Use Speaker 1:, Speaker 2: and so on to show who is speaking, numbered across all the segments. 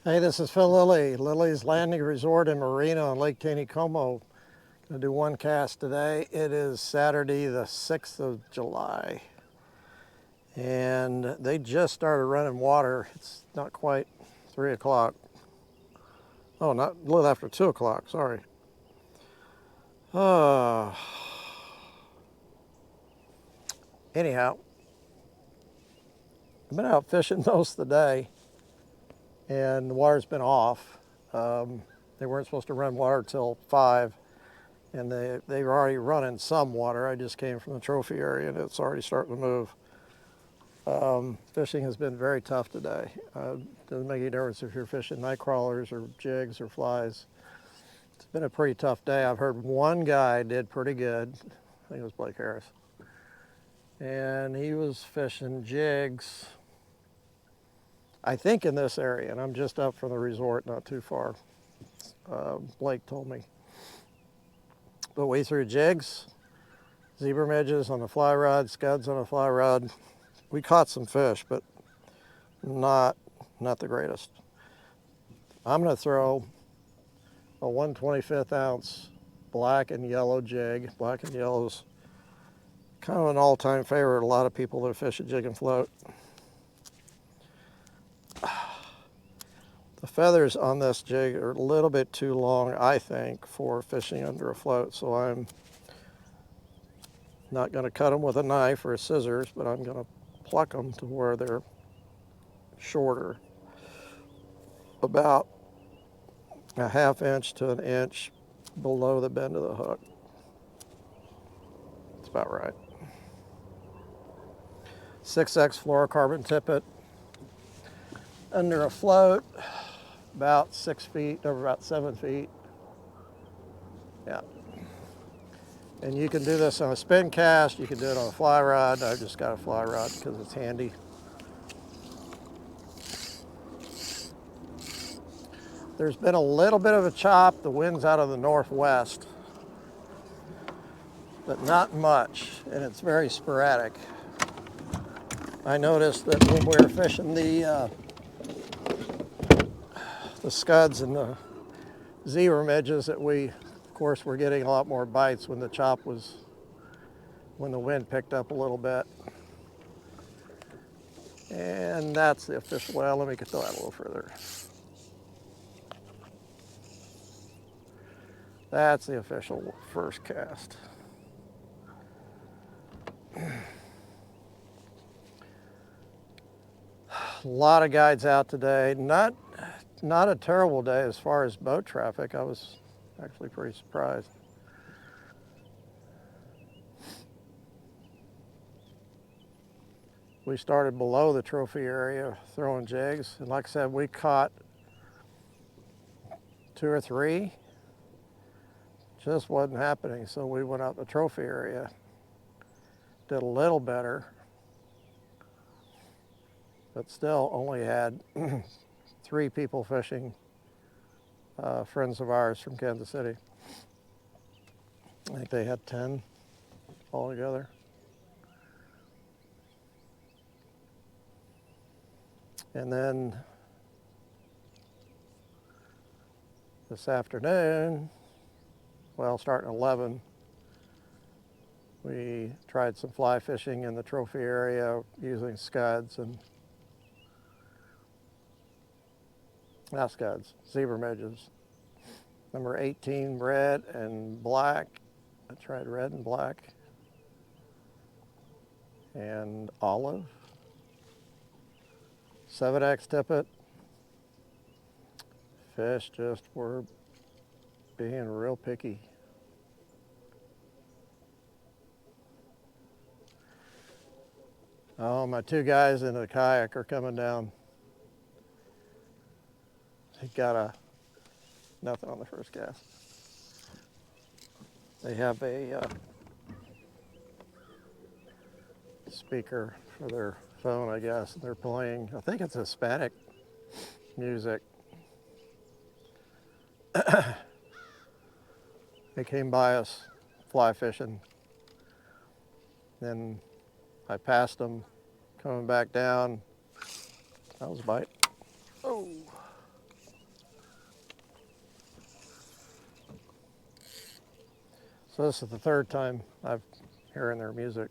Speaker 1: Hey, this is Phil Lilley, Lilley's Landing Resort in Marina on Lake Taneycomo. Gonna do one cast today. It is Saturday, the 6th of July. And they just started running water. It's not quite 3 o'clock. Oh, not a little after 2 o'clock, sorry. Anyhow, I've been out fishing most of the day and the water's been off. They weren't supposed to run water till 5. And they were already running some water. I just came from the trophy area and it's already starting to move. Fishing has been very tough today. Doesn't make any difference if you're fishing night crawlers or jigs or flies. It's been a pretty tough day. I've heard one guy did pretty good. I think it was Blake Harris. And he was fishing jigs, I think in this area, and I'm just up from the resort, not too far. Blake told me. But we threw jigs, zebra midges on the fly rod, scuds on a fly rod. We caught some fish, but not the greatest. I'm going to throw a 1/25 ounce black and yellow jig. Black and yellow's kind of an all-time favorite. A lot of people that fish a jig and float. The feathers on this jig are a little bit too long, I think, for fishing under a float, so I'm not going to cut them with a knife or a scissors, but I'm going to pluck them to where they're shorter, about a ½ inch to an inch below the bend of the hook. That's about right. 6X fluorocarbon tippet under a float, about 6 feet, over about 7 feet. Yeah. And you can do this on a spin cast, you can do it on a fly rod. I've just got a fly rod because it's handy. There's been a little bit of a chop. The wind's out of the northwest, but not much, and it's very sporadic. I noticed that when we were fishing the scuds and the zebra midges that we, of course, were getting a lot more bites when the chop was, when the wind picked up a little bit. And that's the official, well, let me throw that a little further. That's the official first cast. A lot of guides out today. Not a terrible day as far as boat traffic. I was actually pretty surprised. We started below the trophy area throwing jigs, and like I said, we caught 2 or 3. Just wasn't happening, so we went out the trophy area, did a little better, but still only had 3 people fishing, friends of ours from Kansas City. I think they had 10 altogether. And then this afternoon, well, starting at 11, we tried some fly fishing in the trophy area using scuds and, not scuds, zebra midges. Number 18, red and black. I tried red and black and olive. 7X tippet. Fish just were being real picky. Oh, my 2 guys in the kayak are coming down. They got nothing on the first cast. They have a speaker for their phone, I guess, and they're playing, I think it's Hispanic music. They came by us fly fishing. Then I passed them coming back down. That was a bite. Oh. So this is the third time I've hearing their music.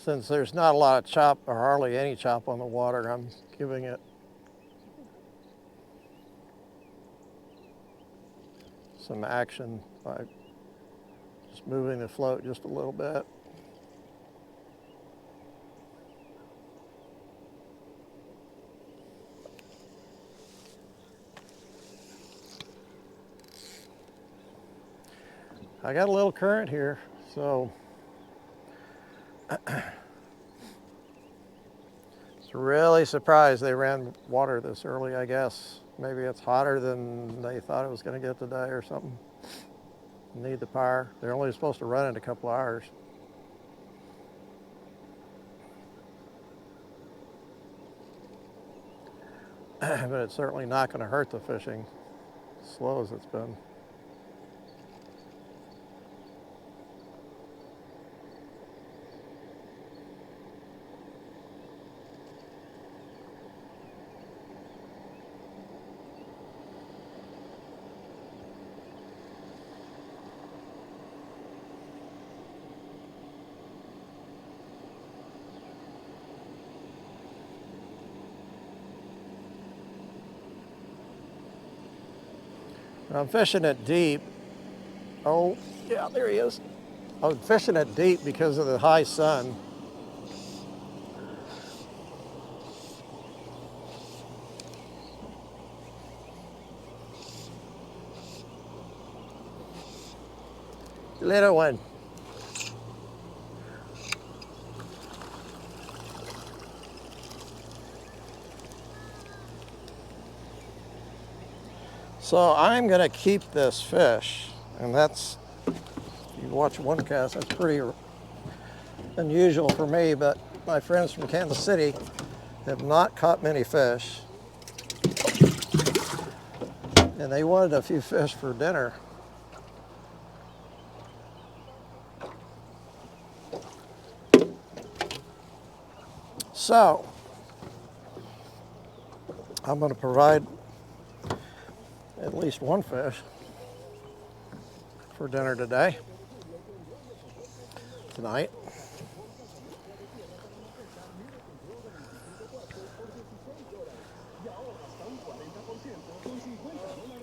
Speaker 1: Since there's not a lot of chop or hardly any chop on the water, I'm giving it some action by just moving the float just a little bit. I got a little current here, so it's really surprised they ran water this early, I guess. Maybe it's hotter than they thought it was going to get today or something. Need the power. They're only supposed to run in a couple hours. But it's certainly not going to hurt the fishing, slow as it's been. I'm fishing it deep. Oh, yeah, there he is. I'm fishing it deep because of the high sun. Little one. So I'm going to keep this fish, and that's, you watch one cast, that's pretty unusual for me, but my friends from Kansas City have not caught many fish, and they wanted a few fish for dinner. So I'm going to provide at least one fish for dinner tonight.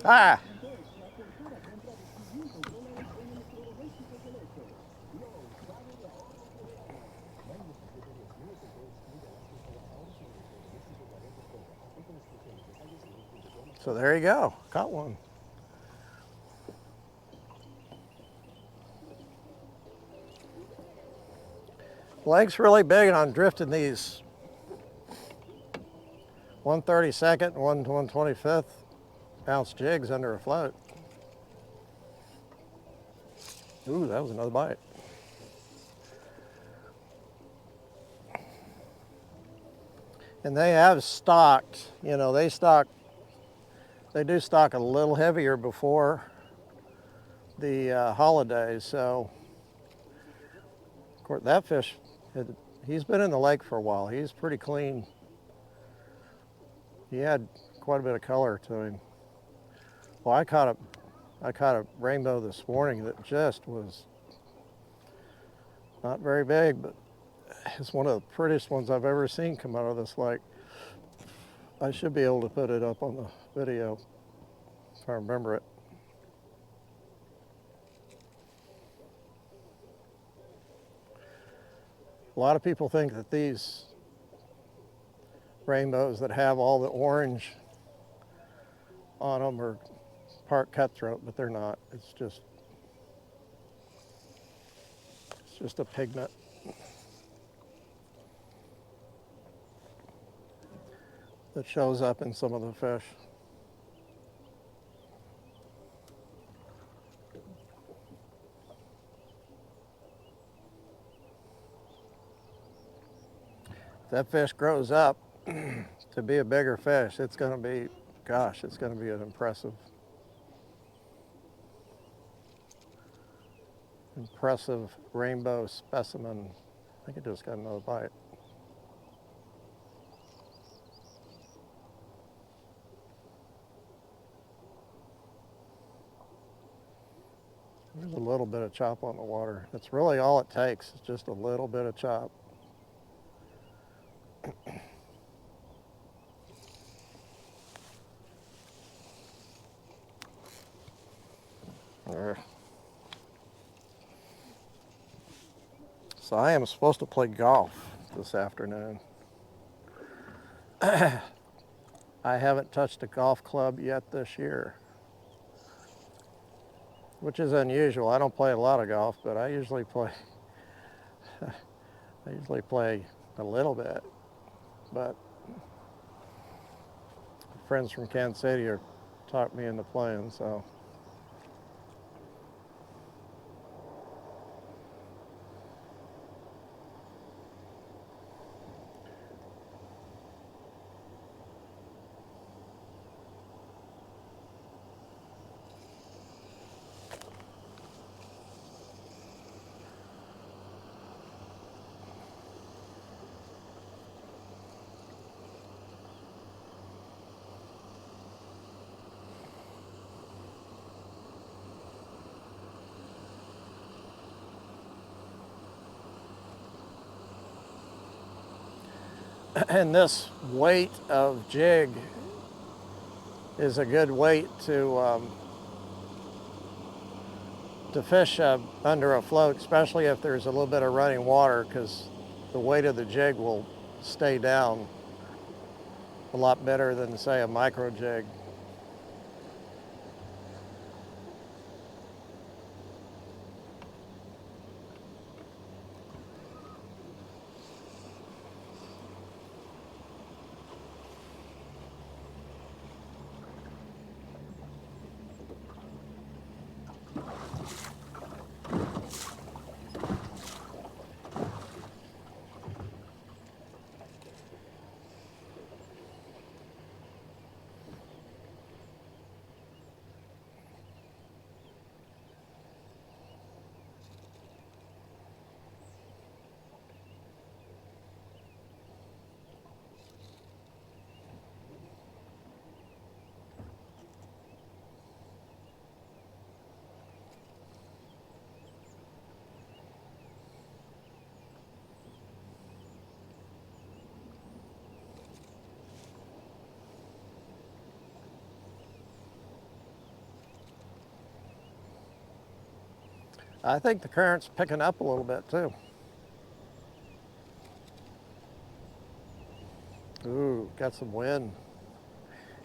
Speaker 1: Ah! So there you go, caught one. Lake's really big on drifting these 1/32 and 1/125 ounce jigs under a float. Ooh, that was another bite. And they have stocked, you know, they do stock a little heavier before the holidays. So, of course, that fish, he's been in the lake for a while. He's pretty clean. He had quite a bit of color to him. Well, I caught a rainbow this morning that just was not very big, but it's one of the prettiest ones I've ever seen come out of this lake. I should be able to put it up on the video if I remember it. A lot of people think that these rainbows that have all the orange on them are part cutthroat, but they're not. It's just a pigment. That shows up in some of the fish. that fish grows up to be a bigger fish, it's going to be, gosh, it's going to be an impressive rainbow specimen. I think it just got another bite. There's a little bit of chop on the water. That's really all it takes. It's just a little bit of chop. There. So I am supposed to play golf this afternoon. I haven't touched a golf club yet this year, which is unusual. I don't play a lot of golf, but I usually play a little bit. But friends from Kansas City are talked me into playing, so. And this weight of jig is a good weight to fish under a float, especially if there's a little bit of running water, because the weight of the jig will stay down a lot better than, say, a micro jig. I think the current's picking up a little bit too. Ooh, got some wind.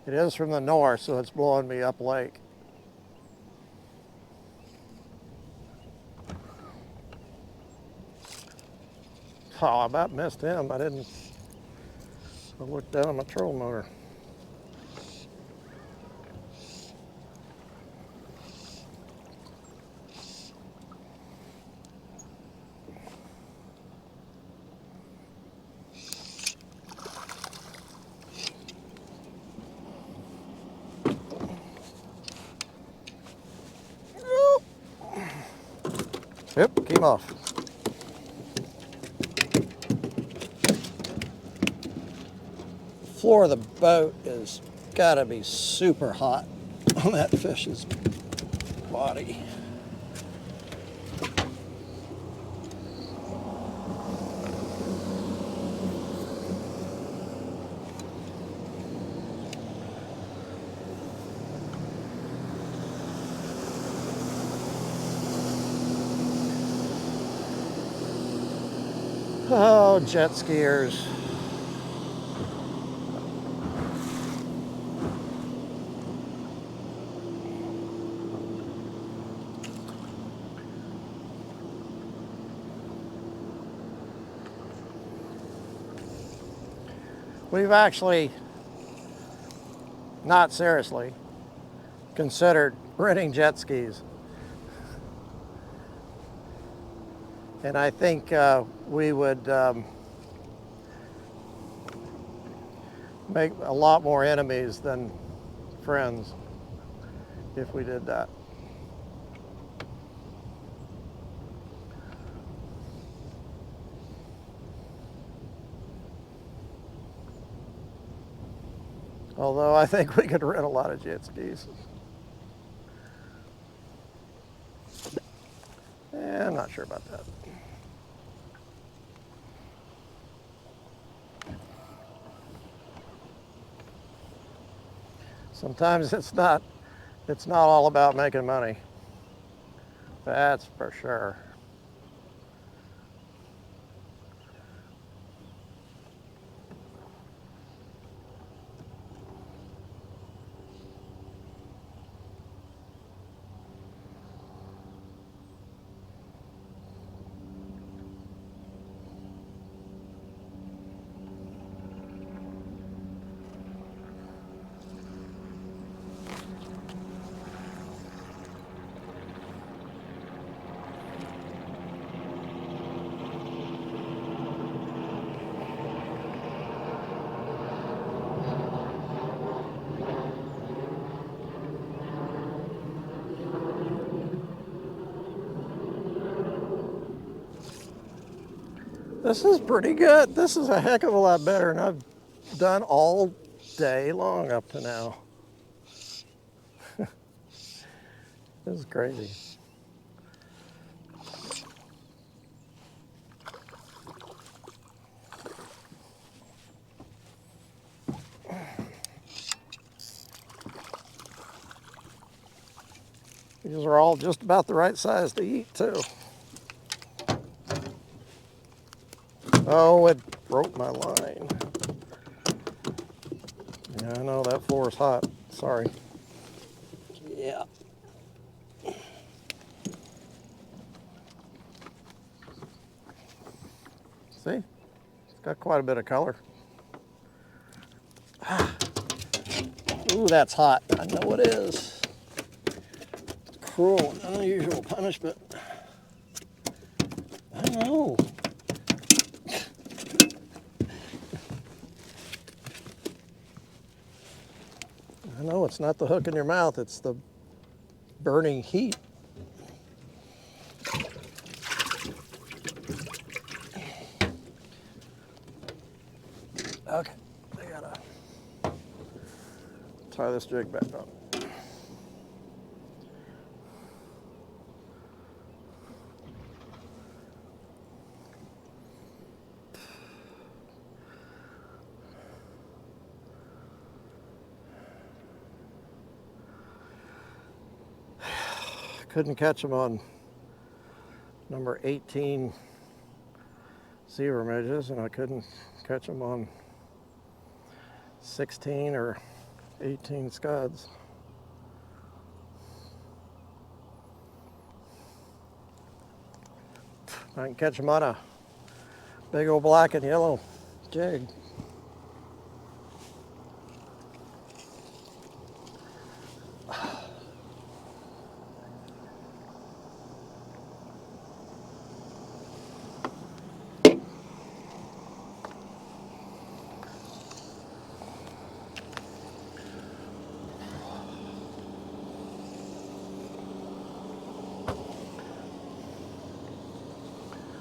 Speaker 1: It is from the north, so it's blowing me up lake. Oh, I about missed him. I looked down at my trolling motor. Yep, came off. The floor of the boat is gotta be super hot on that fish's body. Oh, jet skiers. We've actually, not seriously, considered renting jet skis. And I think we would make a lot more enemies than friends if we did that. Although I think we could rent a lot of jet skis. I'm not sure about that. Sometimes it's not all about making money. That's for sure. This is pretty good. This is a heck of a lot better than I've done all day long up to now. This is crazy. These are all just about the right size to eat too. Oh, it broke my line. Yeah, I know that floor is hot. Sorry. Yeah. See? It's got quite a bit of color. Ooh, that's hot. I know it is. Cruel and unusual punishment. I know. I know it's not the hook in your mouth, it's the burning heat. Okay, I gotta tie this jig back up. Couldn't catch them on number 18 zebra midges, and I couldn't catch them on 16 or 18 scuds. I can catch them on a big old black and yellow jig.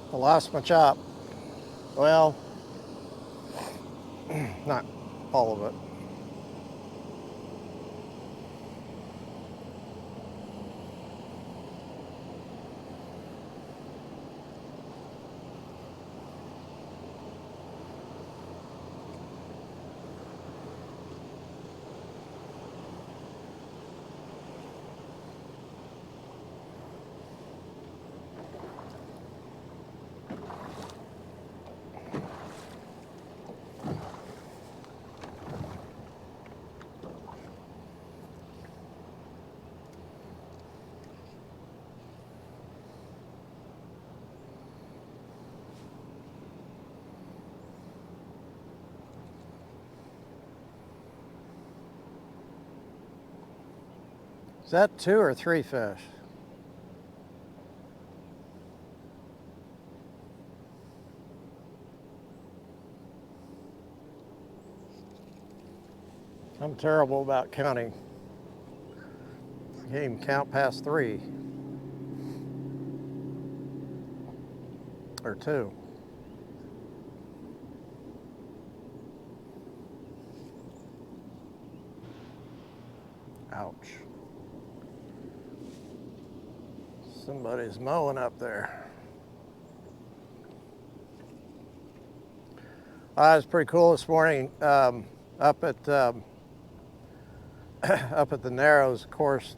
Speaker 1: I lost my chop. Well, not all of it. Is that 2 or 3 fish? I'm terrible about counting. Can't even count past 3 or 2. Ouch. Somebody's mowing up there. It was pretty cool this morning up at up at the Narrows. Of course,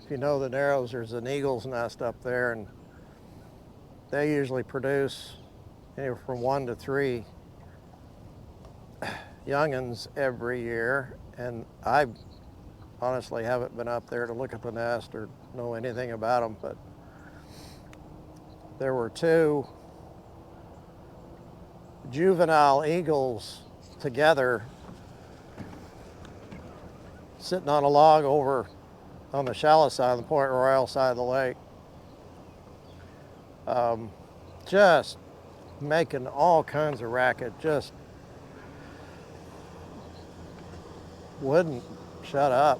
Speaker 1: if you know the Narrows, there's an eagle's nest up there, and they usually produce anywhere from 1 to 3 youngins every year. And I honestly haven't been up there to look at the nest or know anything about them, but there were 2 juvenile eagles together sitting on a log over on the shallow side of the Point Royal side of the lake, just making all kinds of racket, just wouldn't shut up.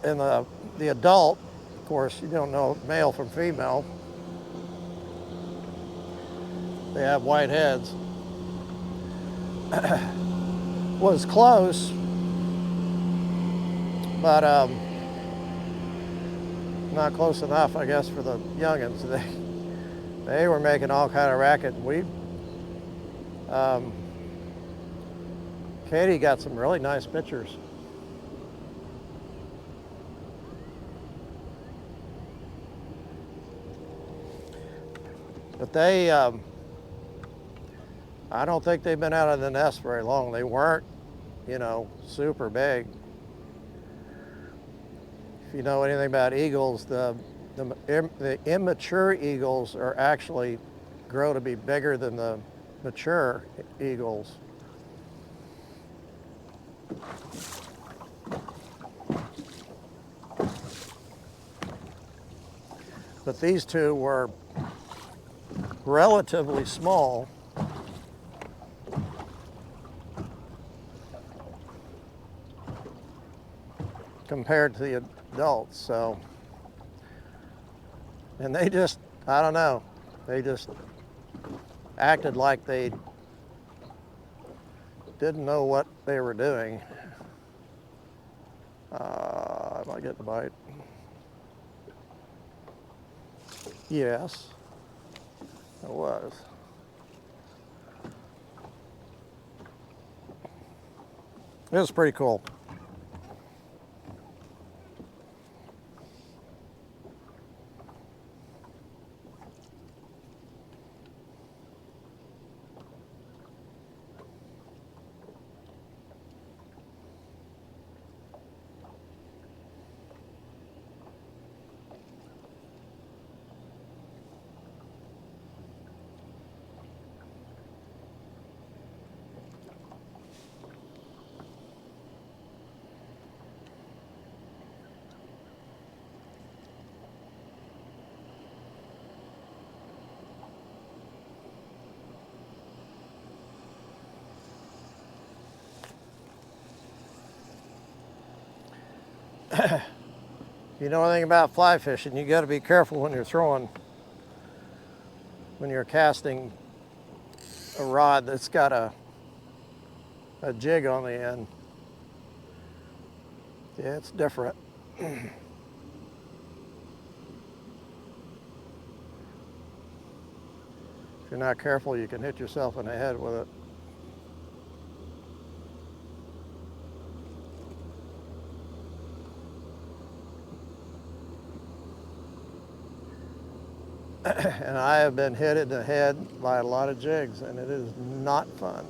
Speaker 1: And the adult, of course, you don't know male from female, they have white heads, was close, but not close enough, I guess, for the youngins. They were making all kind of racket. Katie got some really nice pictures. But they, I don't think they've been out of the nest very long. They weren't, super big. If you know anything about eagles, the immature eagles are actually grow to be bigger than the mature eagles. But these 2 were relatively small compared to the adults, so, and they just, I don't know, they just acted like they didn't know what they were doing. Am I getting a bite? Yes, it was. It was pretty cool. If you know anything about fly fishing, you got to be careful when you're casting a rod that's got a jig on the end. Yeah, it's different. If you're not careful, you can hit yourself in the head with it. And I have been hit in the head by a lot of jigs, and it is not fun.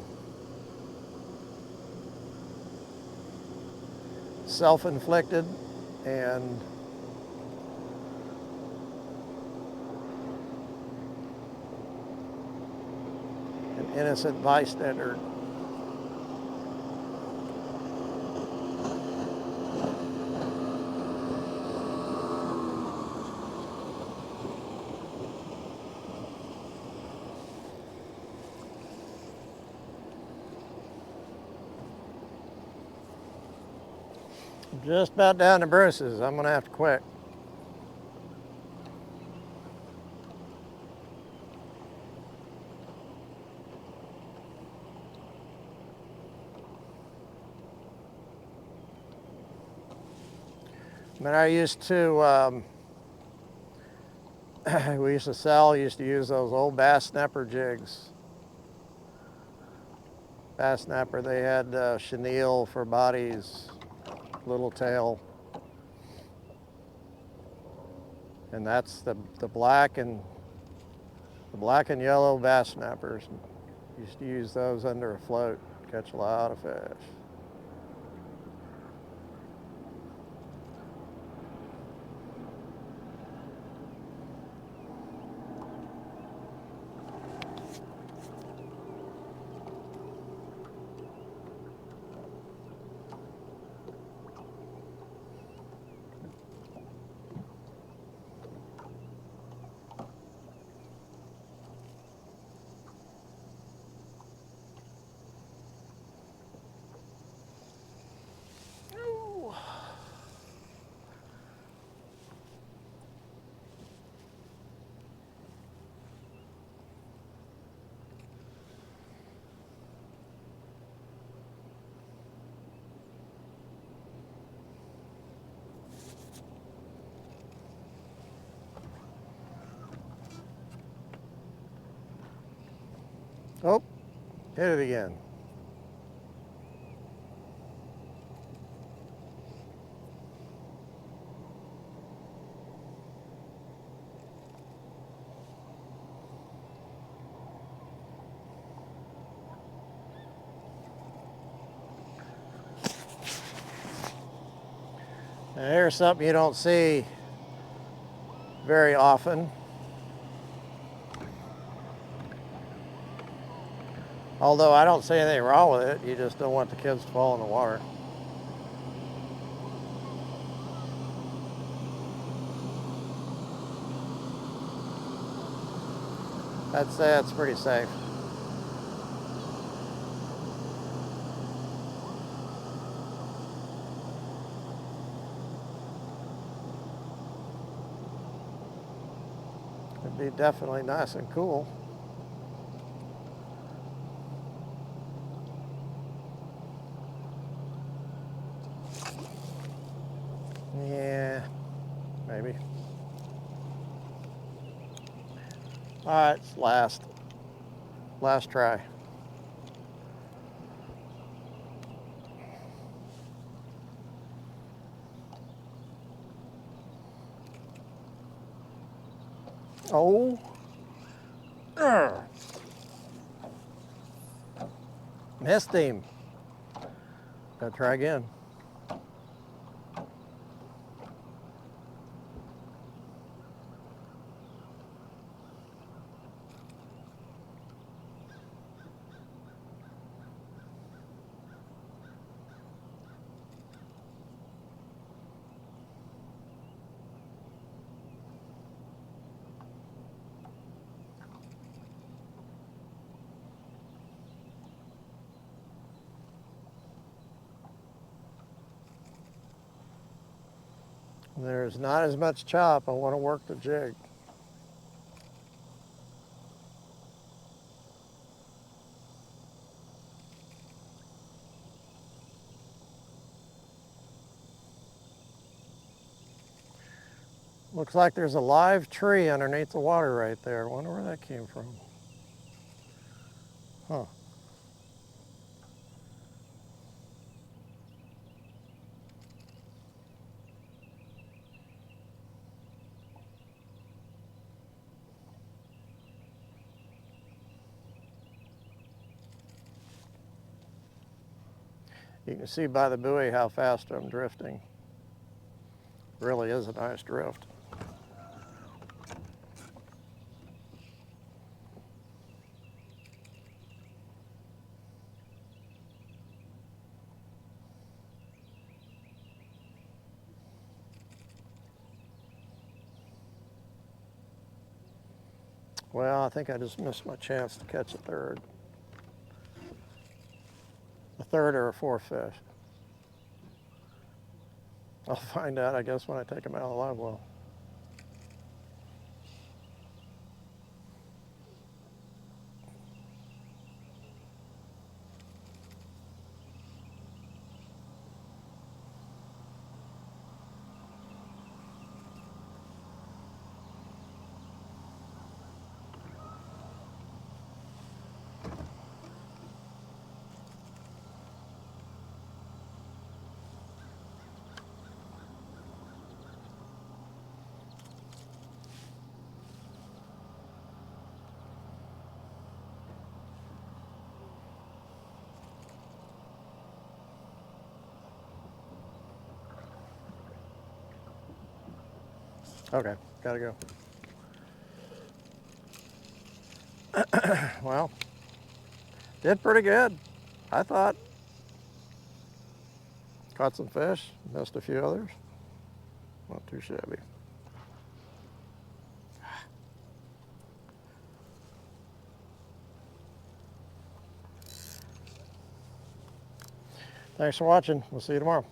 Speaker 1: Self-inflicted and an innocent bystander. Just about down to Bruce's. I'm gonna have to quit. But I used to, we used to use those old bass snapper jigs. Bass snapper, they had chenille for bodies, little tail. And that's the black and yellow bass snappers. Used to use those under a float, catch a lot of fish. Oh, hit it again. Now here's something you don't see very often. Although I don't see anything wrong with it, you just don't want the kids to fall in the water. I'd say that's pretty safe. It'd be definitely nice and cool. Yeah, maybe. All right, it's last try. Oh, missed him. Gotta try again. There's not as much chop. I want to work the jig. Looks like there's a live tree underneath the water right there. I wonder where that came from. Huh. You can see by the buoy how fast I'm drifting. Really is a nice drift. Well, I think I just missed my chance to catch a third or a fourth fish. I'll find out, I guess, when I take them out of the live well. Okay, gotta go. Well, did pretty good, I thought. Caught some fish, missed a few others. Not too shabby. Thanks for watching. We'll see you tomorrow.